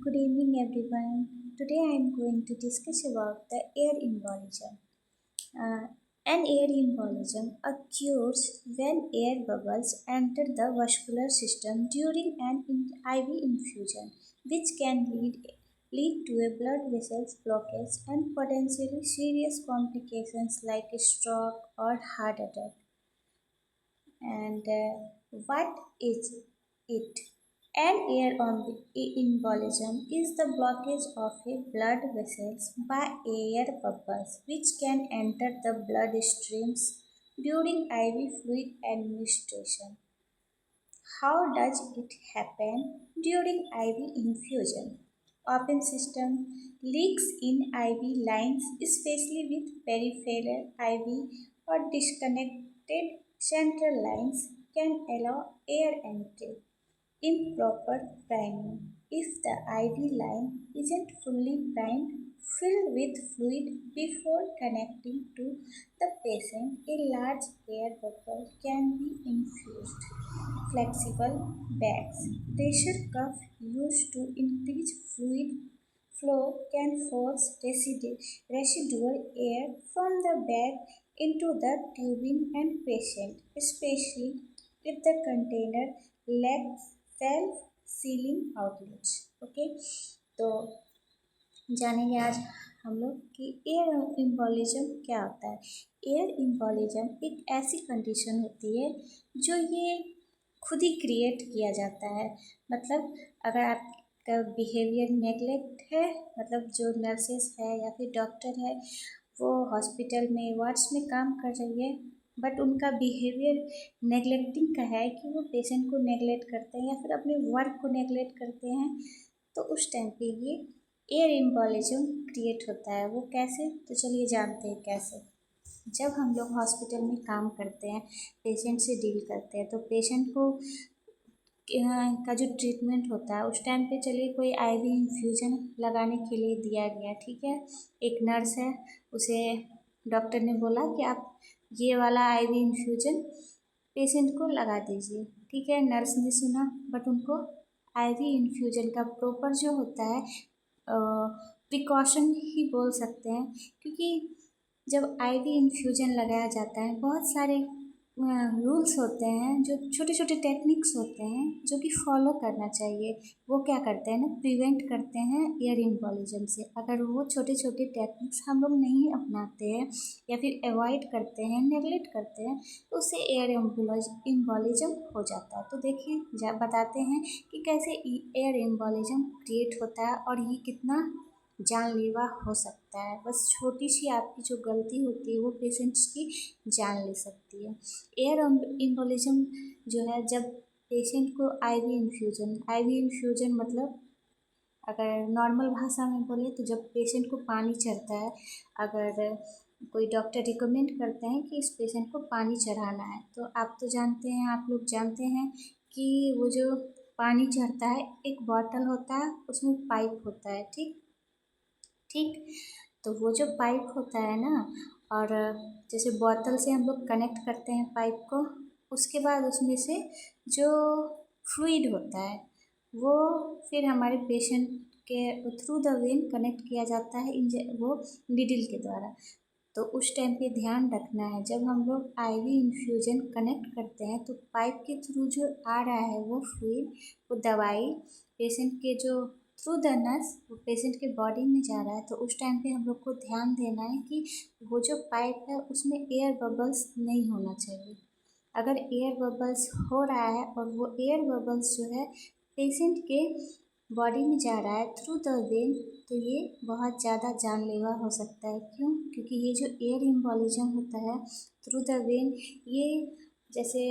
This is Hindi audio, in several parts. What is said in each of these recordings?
Good evening, everyone. Today I am going to discuss about the air embolism. Uh, an air embolism occurs when air bubbles enter the vascular system during an IV infusion, which can lead to a blood vessels blockage and potentially serious complications like a stroke or heart attack. And what is it? An embolism is the blockage of a blood vessels by air bubbles which can enter the bloodstreams during IV fluid administration. How does it happen during IV infusion? Open system leaks in IV lines, especially with peripheral IV or disconnected central lines, can allow air entry. Improper priming. If the IV line isn't fully primed, filled with fluid before connecting to the patient, a large air bubble can be infused. Flexible bags. Pressure cuff used to increase fluid flow can force residual air from the bag into the tubing and patient, especially if the container lacks self-sealing outlets. Okay, तो जानेंगे आज हम लोग कि एयर एम्बोलिज्म क्या होता है। एयर एम्बोलिज्म एक ऐसी कंडीशन होती है जो ये खुद ही क्रिएट किया जाता है। मतलब अगर आपका बिहेवियर नेगलेक्ट है, मतलब जो नर्सेस है या फिर डॉक्टर है वो हॉस्पिटल में वार्ड्स में काम कर रही है, बट उनका बिहेवियर नेगलेक्टिंग का है कि वो पेशेंट को नेगलेक्ट करते हैं या फिर अपने वर्क को नेगलेक्ट करते हैं, तो उस टाइम पे ये एयर एम्बोलिज्म क्रिएट होता है। वो कैसे, तो चलिए जानते हैं कैसे। जब हम लोग हॉस्पिटल में काम करते हैं, पेशेंट से डील करते हैं, तो पेशेंट को का जो ट्रीटमेंट होता है उस टाइम पे चलिए कोई आईवी इन्फ्यूजन लगाने के लिए दिया गया, ठीक है। एक नर्स है, उसे डॉक्टर ने बोला कि आप ये वाला आईवी इन्फ्यूजन पेशेंट को लगा दीजिए, ठीक है। नर्स ने सुना, बट उनको आईवी इन्फ्यूजन का प्रॉपर जो होता है प्रिकॉशन ही बोल सकते हैं, क्योंकि जब आईवी इन्फ्यूजन लगाया जाता है बहुत सारे रूल्स होते हैं, जो छोटे छोटे टेक्निक्स होते हैं जो कि फॉलो करना चाहिए। वो क्या करते हैं ना, प्रिवेंट करते हैं एयर एम्बोलिज्म से। अगर वो छोटे छोटे टेक्निक्स हम लोग नहीं अपनाते हैं या फिर अवॉइड करते हैं, नेगलेक्ट करते हैं, तो उससे एयर एम्बोलिज्म हो जाता है। तो देखिए बताते हैं कि कैसे एयर एम्बोलिज्म क्रिएट होता है और ये कितना जानलेवा हो सकता है। बस छोटी सी आपकी जो गलती होती है वो पेशेंट्स की जान ले सकती है। एयर एम्बोलिज्म जो है, जब पेशेंट को आईवी इन्फ्यूजन मतलब अगर नॉर्मल भाषा में बोले तो जब पेशेंट को पानी चढ़ता है, अगर कोई डॉक्टर रिकमेंड करते हैं कि इस पेशेंट को पानी चढ़ाना है, तो आप तो जानते हैं, आप लोग जानते हैं कि वो जो पानी चढ़ता है एक बॉटल होता है, उसमें पाइप होता है, ठीक ठीक। तो वो जो पाइप होता है ना, और जैसे बोतल से हम लोग कनेक्ट करते हैं पाइप को, उसके बाद उसमें से जो फ्लूइड होता है वो फिर हमारे पेशेंट के थ्रू द वेन कनेक्ट किया जाता है वो नीडल के द्वारा। तो उस टाइम पे ध्यान रखना है, जब हम लोग आईवी इन्फ्यूजन कनेक्ट करते हैं तो पाइप के थ्रू जो आ रहा है वो फ्लूइड, वो दवाई पेशेंट के जो थ्रू द नस वो पेशेंट के बॉडी में जा रहा है। तो उस टाइम पे हम लोग को ध्यान देना है कि वो जो पाइप है उसमें एयर बबल्स नहीं होना चाहिए। अगर एयर बबल्स हो रहा है और वो एयर बबल्स जो है पेशेंट के बॉडी में जा रहा है थ्रू द वेन, तो ये बहुत ज़्यादा जानलेवा हो सकता है। क्यों? क्योंकि ये जो एयर एम्बोलिज्म होता है थ्रू द वेन, ये जैसे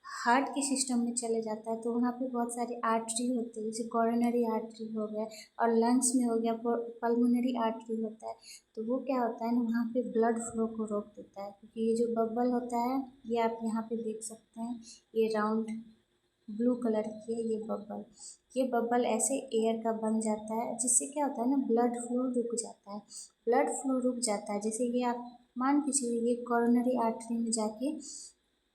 हार्ट के सिस्टम में चले जाता है, तो वहाँ पे बहुत सारी आर्टरी होती है, जैसे कोरोनरी आर्टरी हो गया और लंग्स में हो गया पल्मोनरी आर्टरी होता है। तो वो क्या होता है ना, वहाँ पे ब्लड फ्लो को रोक देता है। क्योंकि ये जो बबल होता है, ये आप यहाँ पे देख सकते हैं, ये राउंड ब्लू कलर की है ये बबल ऐसे एयर का बन जाता है, जिससे क्या होता है ना, ब्लड फ्लो रुक जाता है। ब्लड फ्लो रुक जाता है, जैसे ये आप मान के चलिए ये कोरोनरी आर्टरी में जाके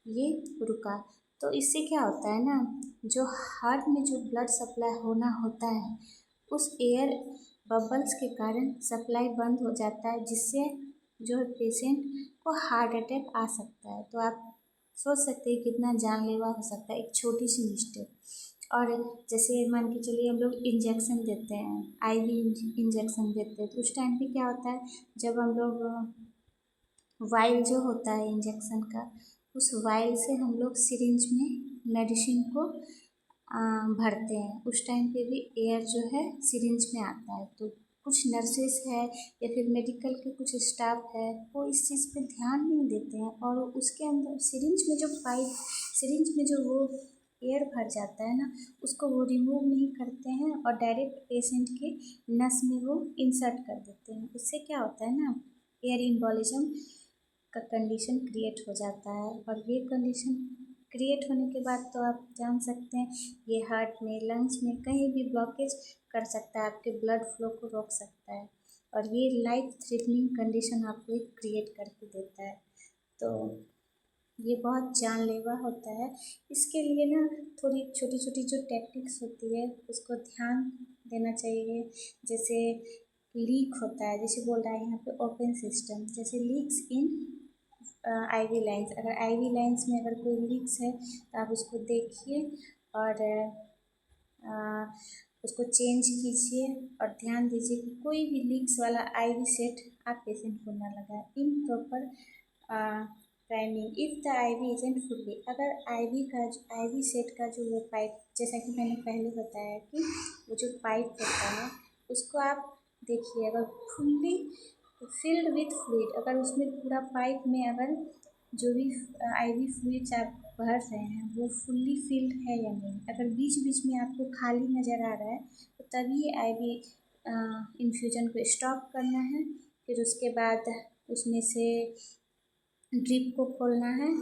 ये रुका, तो इससे क्या होता है ना, जो हार्ट में जो ब्लड सप्लाई होना होता है उस एयर बबल्स के कारण सप्लाई बंद हो जाता है, जिससे जो पेशेंट को हार्ट अटैक आ सकता है। तो आप सोच सकते हैं कितना जानलेवा हो सकता है एक छोटी सी मिस्टेक। और जैसे मान के चलिए हम लोग इंजेक्शन देते हैं, आईवी इंजेक्शन देते हैं, तो उस टाइम पे क्या होता है, जब हम लोग वाइल जो होता है इंजेक्शन का, उस वाइल से हम लोग सिरिंज में मेडिसिन को भरते हैं। उस टाइम पे भी एयर जो है सिरिंज में आता है। तो कुछ नर्सेस है या फिर मेडिकल के कुछ स्टाफ है, वो इस चीज़ पे ध्यान नहीं देते हैं, और उसके अंदर सिरिंज में जो पाइप, सिरिंज में जो वो एयर भर जाता है ना, उसको वो रिमूव नहीं करते हैं और डायरेक्ट पेशेंट के नस में वो इंसर्ट कर देते हैं। उससे क्या होता है ना, एयर इम्बोलिज्म का कंडीशन क्रिएट हो जाता है। और ये कंडीशन क्रिएट होने के बाद तो आप जान सकते हैं ये हार्ट में, लंग्स में कहीं भी ब्लॉकेज कर सकता है, आपके ब्लड फ्लो को रोक सकता है, और ये लाइफ थ्रेटनिंग कंडीशन आपको क्रिएट करके देता है। तो ये बहुत जानलेवा होता है। इसके लिए ना थोड़ी छोटी छोटी जो टेक्निक्स होती है उसको ध्यान देना चाहिए। जैसे लीक होता है, जैसे बोल रहा है यहाँ पे ओपन सिस्टम, जैसे लीक्स इन आईवी लाइंस, अगर आईवी लाइंस में अगर कोई लीक्स है तो आप उसको देखिए और उसको चेंज कीजिए, और ध्यान दीजिए कि कोई भी लीक्स वाला आईवी सेट आप पेशेंट को ना लगाएं। Improper priming if the IV isn't fully, अगर आईवी सेट का जो वो पाइप, जैसा कि मैंने पहले बताया कि वो जो पाइप होता है उसको आप देखिए, अगर फुल्ली फिल्ड विथ फ्लूइड, अगर उसमें पूरा पाइप में अगर जो भी आईवी फ्लूइड्स आप भर रहे हैं वो फुल्ली फिल्ड है या नहीं। अगर बीच बीच में आपको खाली नज़र आ रहा है तो तभी आईवी इन्फ्यूजन को स्टॉप करना है। फिर उसके बाद उसमें से ड्रिप को खोलना है,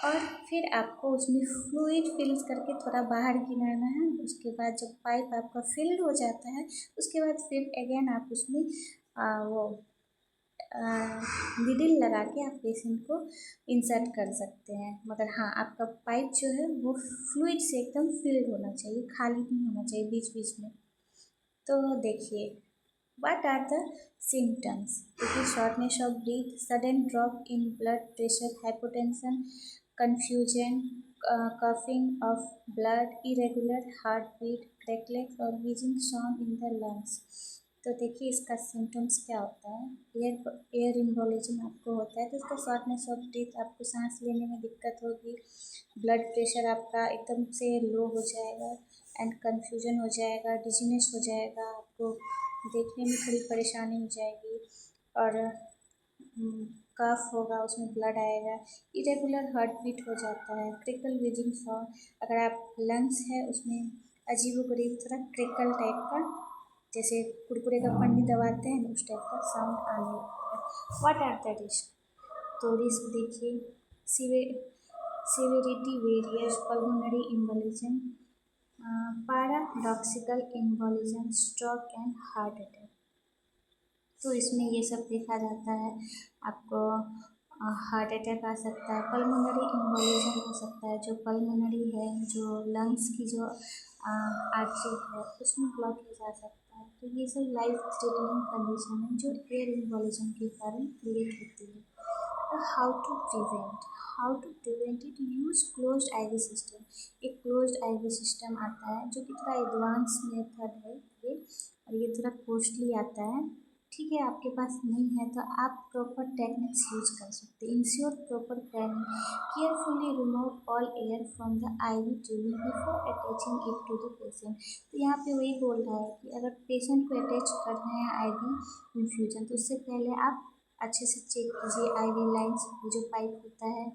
और फिर आपको उसमें फ्लूइड फिल करके थोड़ा बाहर गिराना है। उसके बाद जब पाइप आपका फिल्ड हो जाता है उसके बाद फिर अगेन आप उसमें वो निडिल लगा के आप पेशेंट को इंसर्ट कर सकते हैं। मगर हाँ, आपका पाइप जो है वो फ्लूइड से एकदम फिल्ड होना चाहिए, खाली नहीं होना चाहिए बीच बीच में। तो देखिए, what are the symptoms? It is shortness of breath, sudden drop in blood pressure, hypotension, confusion, coughing of blood, irregular heartbeat, crackles और wheezing sound in the lungs। तो देखिए इसका सिम्टम्स क्या होता है। एयर इम्बोलिज्म आपको होता है तो इसका शॉर्टनेस ऑफ ब्रीथ, आपको सांस लेने में दिक्कत होगी, ब्लड प्रेशर आपका एकदम से लो हो जाएगा, एंड कन्फ्यूजन हो जाएगा, डिजीनेस हो जाएगा, आपको देखने में थोड़ी परेशानी हो जाएगी, और कफ होगा, उसमें ब्लड आएगा, इरेगुलर हार्ट बीट हो जाता है, क्रिकल विजिंग साउंड, अगर आप लंग्स है उसमें अजीबोगरीब थोड़ा क्रिकल टाइप का, जैसे कुरकुरे का पन्नी दबाते हैं उस टाइप का साउंड आने लगता है। What are the risk? तो रिस्क देखिए, severity various, pulmonary embolism, paradoxical embolism, stroke and heart attack. तो इसमें ये सब देखा जाता है। आपको हार्ट अटैक आ सकता है, पल्मोनरी एम्बोलिज्म हो सकता है, जो पल्मोनरी है, जो लंग्स की जो आर्टरी है उसमें ब्लॉकेज आ सकता है। तो ये सब लाइफ थ्रेटनिंग कंडीशन है जो एयर एम्बोलिज्म के कारण क्रिएट होती है। How to prevent it, use closed IV system. एक क्लोज्ड आईवी सिस्टम आता है जो कि थोड़ा एडवांस मेथड है ये, और ये थोड़ा कॉस्टली आता है। ठीक है, आपके पास नहीं है तो आप प्रॉपर टेक्निक्स यूज कर सकते हैं। Ensure proper planning, carefully remove all air from the IV tube before attaching it to the patient. तो यहाँ पे वही बोल रहा है कि अगर पेशेंट को अटैच कर रहे हैं आईवी इन्फ्यूजन तो उससे पहले आप अच्छे से चेक कीजिए आईवी लाइन्स, जो पाइप होता है,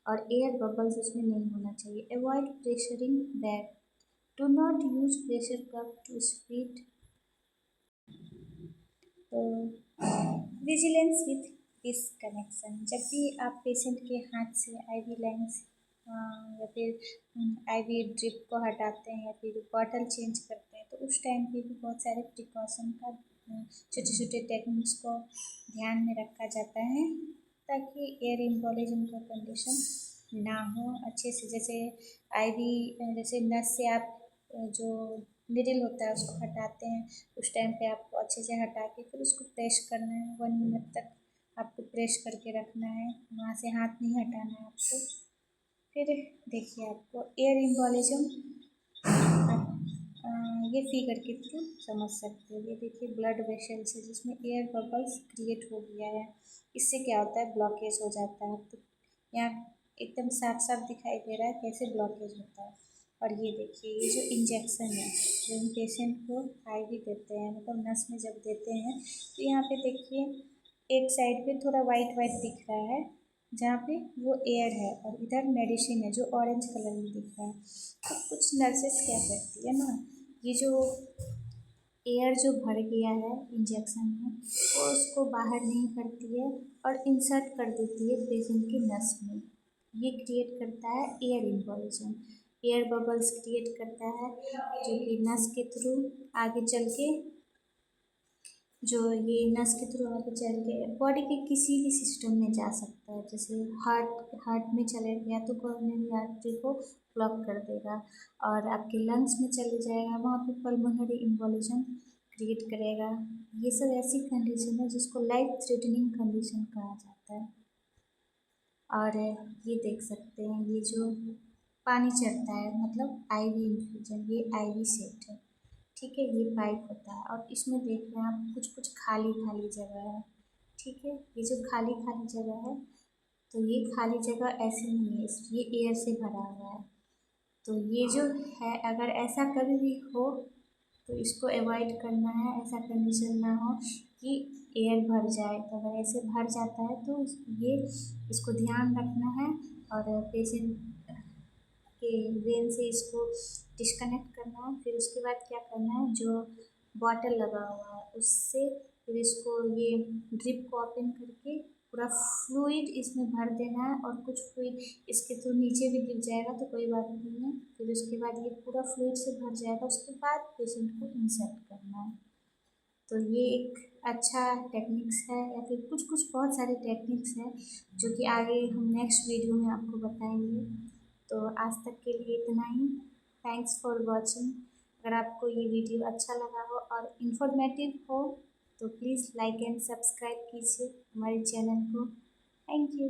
और एयर बबल्स उसमें नहीं होना चाहिए। Avoid pressuring bag, do not use pressure cup to speed. तो विजिलेंस विथ डिसकनेक्शन, जब भी आप पेशेंट के हाथ से आईवी लाइन्स या फिर आईवी ड्रिप को हटाते हैं या फिर बॉटल चेंज करते हैं तो उस टाइम पे भी बहुत सारे प्रिकॉशन का छोटे छोटे टेक्निक्स को ध्यान में रखा जाता है ताकि एयर इम्बोलिज्म का कंडीशन ना हो अच्छे से। जैसे आईवी, जैसे नस से आप जो निडल होता है उसको हटाते हैं। उस टाइम पे आपको अच्छे से हटा के फिर उसको प्रेस करना है 1 मिनट तक आपको प्रेस करके रखना है, वहाँ से हाथ नहीं हटाना है आपको। फिर देखिए आपको एयर एम्बोलिज्म आप ये फिगर के थ्रू समझ सकते हो। ये देखिए ब्लड वेसल्स है जिसमें एयर बबल्स क्रिएट हो गया है, इससे क्या होता है ब्लॉकेज हो जाता है। तो यहाँ एकदम साफ साफ दिखाई दे रहा है कैसे ब्लॉकेज होता है। और ये देखिए ये जो इंजेक्शन है जो हम पेशेंट को आईवी देते हैं, मतलब नस में जब देते हैं, तो यहाँ पे देखिए एक साइड पे थोड़ा वाइट वाइट दिख रहा है जहाँ पे वो एयर है, और इधर मेडिसिन है जो ऑरेंज कलर में दिख रहा है। तो कुछ नर्सेस क्या करती है ना, ये जो एयर जो भर गया है इंजेक्शन में वो उसको बाहर नहीं करती है और इंसर्ट कर देती है पेशेंट की नस में। ये क्रिएट करता है air embolism. Air bubbles create करता है जो कि नस के थ्रू आगे चल के जो ये नस के थ्रू आगे चल के बॉडी के किसी भी सिस्टम में जा सकता है। जैसे हार्ट में चले गया तो कोरोनरी आर्टरी को ब्लॉक कर देगा, और आपके लंग्स में चले जाएगा वहाँ पे पल्मोनरी एम्बोलिज्म क्रिएट करेगा। ये सब ऐसी कंडीशन है जिसको लाइफ थ्रेटनिंग कंडीशन कहा जाता है। और ये देख सकते हैं ये जो पानी चढ़ता है मतलब आईवी इन्फ्यूजन, ये आईवी सेट है, ठीक है। ये पाइप होता है और इसमें देख रहे हैं आप कुछ कुछ खाली खाली जगह है, ठीक है। ये जो खाली खाली जगह है तो ये खाली जगह ऐसे नहीं है, ये एयर से भरा हुआ है। तो ये जो है अगर ऐसा कभी भी हो तो इसको अवॉइड करना है, ऐसा कंडीशन ना हो कि एयर भर जाए। तो अगर ऐसे भर जाता है तो ये इसको ध्यान रखना है और पेशेंट के वेन से इसको डिस्कनेक्ट करना है। फिर उसके बाद क्या करना है, जो बॉटल लगा हुआ है उससे फिर इसको ये ड्रिप को ओपन करके पूरा फ्लूइड इसमें भर देना है, और कुछ फ्लूइड इसके थ्रू नीचे भी गिर जाएगा तो कोई बात नहीं है। फिर उसके बाद ये पूरा फ्लूइड से भर जाएगा, उसके बाद पेशेंट को इंसर्ट करना है। तो ये एक अच्छा टेक्निक्स है, या फिर कुछ कुछ बहुत सारे टेक्निक्स हैं जो कि आगे हम नेक्स्ट वीडियो में आपको बताएंगे। तो आज तक के लिए इतना ही। Thanks for watching. अगर आपको ये वीडियो अच्छा लगा हो और इन्फॉर्मेटिव हो तो प्लीज़ लाइक एंड सब्सक्राइब कीजिए हमारे चैनल को। Thank you.